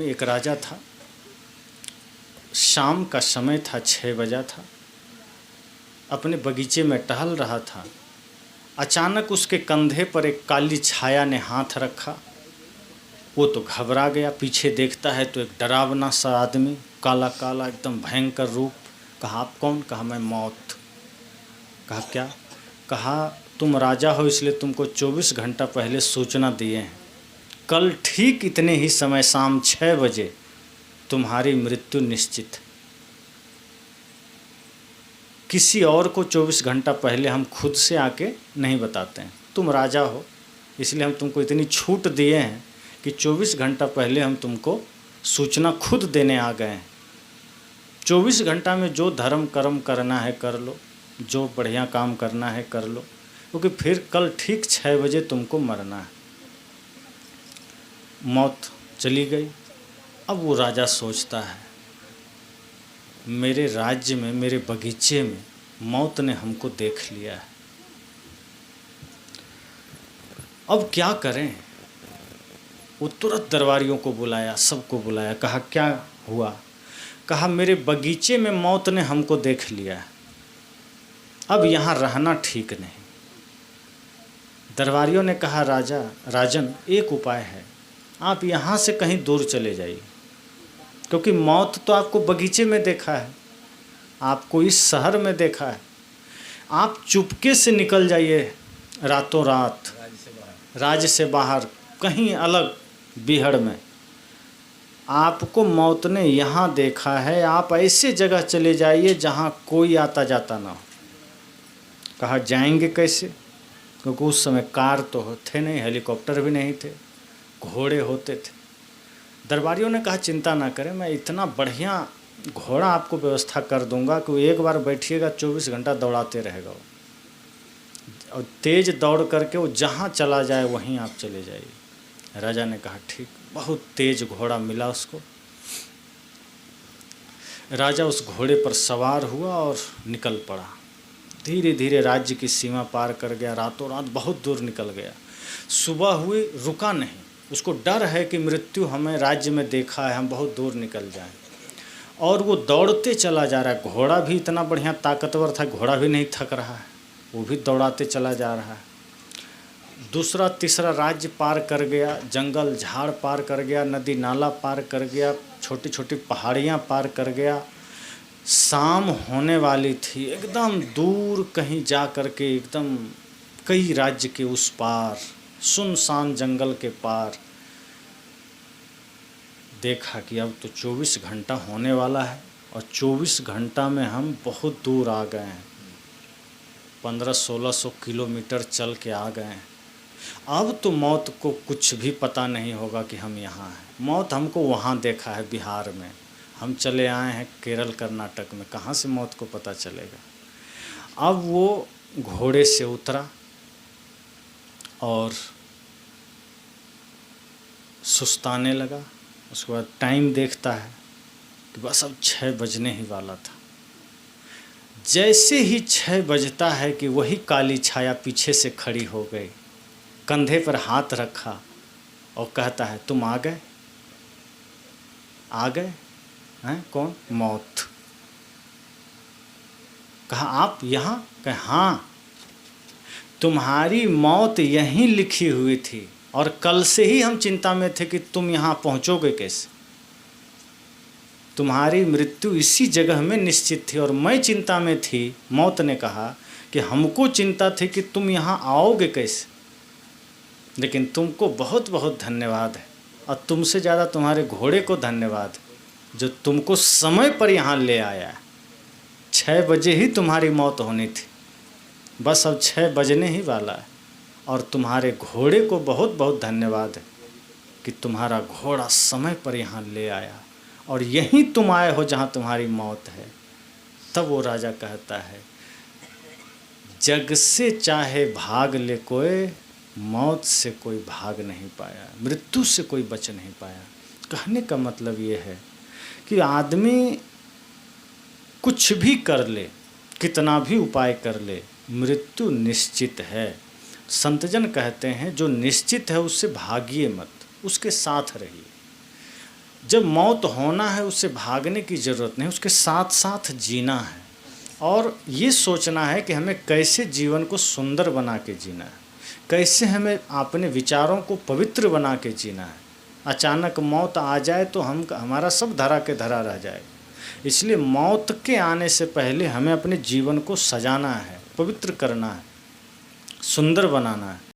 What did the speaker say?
एक राजा था। शाम का समय था, 6 बजा था। अपने बगीचे में टहल रहा था। अचानक उसके कंधे पर एक काली छाया ने हाथ रखा। वो तो घबरा गया, पीछे देखता है तो एक डरावना सा आदमी, काला काला एकदम भयंकर रूप। कहा, आप कौन? कहा, मैं मौत। कहा, क्या? कहा, तुम राजा हो इसलिए तुमको 24 घंटा पहले सूचना दिए हैं। कल ठीक इतने ही समय शाम 6 बजे तुम्हारी मृत्यु निश्चित है। किसी और को 24 घंटा पहले हम खुद से आके नहीं बताते हैं। तुम राजा हो इसलिए हम तुमको इतनी छूट दिए हैं कि 24 घंटा पहले हम तुमको सूचना खुद देने आ गए हैं। 24 घंटा में जो धर्म कर्म करना है कर लो, जो बढ़िया काम करना है कर लो, क्योंकि फिर कल ठीक 6 बजे तुमको मरना है। मौत चली गई। अब वो राजा सोचता है, मेरे राज्य में, मेरे बगीचे में मौत ने हमको देख लिया है, अब क्या करें। वो तुरंत दरबारियों को बुलाया, सबको बुलाया। कहा, क्या हुआ? कहा, मेरे बगीचे में मौत ने हमको देख लिया है, अब यहाँ रहना ठीक नहीं। दरबारियों ने कहा, राजन, एक उपाय है, आप यहाँ से कहीं दूर चले जाइए, क्योंकि मौत तो आपको बगीचे में देखा है, आपको इस शहर में देखा है। आप चुपके से निकल जाइए, रातों रात राज्य से बाहर कहीं अलग बीहड़ में। आपको मौत ने यहाँ देखा है, आप ऐसे जगह चले जाइए जहाँ कोई आता जाता ना हो। कहा, जाएंगे कैसे? क्योंकि उस समय कार तो थे नहीं, हेलीकॉप्टर भी नहीं थे, घोड़े होते थे। दरबारियों ने कहा, चिंता ना करें, मैं इतना बढ़िया घोड़ा आपको व्यवस्था कर दूंगा कि एक बार बैठिएगा 24 घंटा दौड़ाते रहेगा वो, और तेज़ दौड़ करके वो जहाँ चला जाए वहीं आप चले जाइए। राजा ने कहा, ठीक। बहुत तेज़ घोड़ा मिला उसको। राजा उस घोड़े पर सवार हुआ और निकल पड़ा। धीरे धीरे राज्य की सीमा पार कर गया, रातों रात बहुत दूर निकल गया। सुबह हुई, रुका नहीं। उसको डर है कि मृत्यु हमें राज्य में देखा है, हम बहुत दूर निकल जाएं। और वो दौड़ते चला जा रहा है। घोड़ा भी इतना बढ़िया ताकतवर था, घोड़ा भी नहीं थक रहा है, वो भी दौड़ाते चला जा रहा है। दूसरा तीसरा राज्य पार कर गया, जंगल झाड़ पार कर गया, नदी नाला पार कर गया, छोटी छोटी पहाड़ियाँ पार कर गया। शाम होने वाली थी, एकदम दूर कहीं जा कर के, एकदम कई राज्य के उस पार, सुनसान जंगल के पार देखा कि अब तो 24 घंटा होने वाला है, और 24 घंटा में हम बहुत दूर आ गए हैं, 1500-1600 किलोमीटर चल के आ गए हैं। अब तो मौत को कुछ भी पता नहीं होगा कि हम यहाँ हैं। मौत हमको वहाँ देखा है, बिहार में, हम चले आए हैं केरल कर्नाटक में, कहाँ से मौत को पता चलेगा। अब वो घोड़े से उतरा और सुस्ताने लगा। उसके बाद टाइम देखता है कि बस अब 6 बजने ही वाला था। जैसे ही 6 बजता है कि वही काली छाया पीछे से खड़ी हो गई, कंधे पर हाथ रखा और कहता है, तुम आ गए? आ गए हैं? कौन? मौत। कहा, आप यहाँ? कहा, हाँ, तुम्हारी मौत यहीं लिखी हुई थी, और कल से ही हम चिंता में थे कि तुम यहाँ पहुँचोगे कैसे। तुम्हारी मृत्यु इसी जगह में निश्चित थी, और मैं चिंता में थी। मौत ने कहा कि हमको चिंता थी कि तुम यहाँ आओगे कैसे, लेकिन तुमको बहुत बहुत धन्यवाद है, और तुमसे ज़्यादा तुम्हारे घोड़े को धन्यवाद है जो तुमको समय पर यहाँ ले आया। 6 बजे ही तुम्हारी मौत होनी थी, बस अब 6 बजने ही वाला है, और तुम्हारे घोड़े को बहुत बहुत धन्यवाद है कि तुम्हारा घोड़ा समय पर यहाँ ले आया, और यहीं तुम आए हो जहाँ तुम्हारी मौत है। तब वो राजा कहता है, जग से चाहे भाग ले कोई, मौत से कोई भाग नहीं पाया, मृत्यु से कोई बच नहीं पाया। कहने का मतलब ये है कि आदमी कुछ भी कर ले, कितना भी उपाय कर ले, मृत्यु निश्चित है। संतजन कहते हैं, जो निश्चित है उससे भागिए मत, उसके साथ रहिए। जब मौत होना है उससे भागने की ज़रूरत नहीं, उसके साथ साथ जीना है और ये सोचना है कि हमें कैसे जीवन को सुंदर बना के जीना है, कैसे हमें अपने विचारों को पवित्र बना के जीना है। अचानक मौत आ जाए तो हमारा सब धरा के धरा रह जाए। इसलिए मौत के आने से पहले हमें अपने जीवन को सजाना है, पवित्र करना है, सुंदर बनाना है।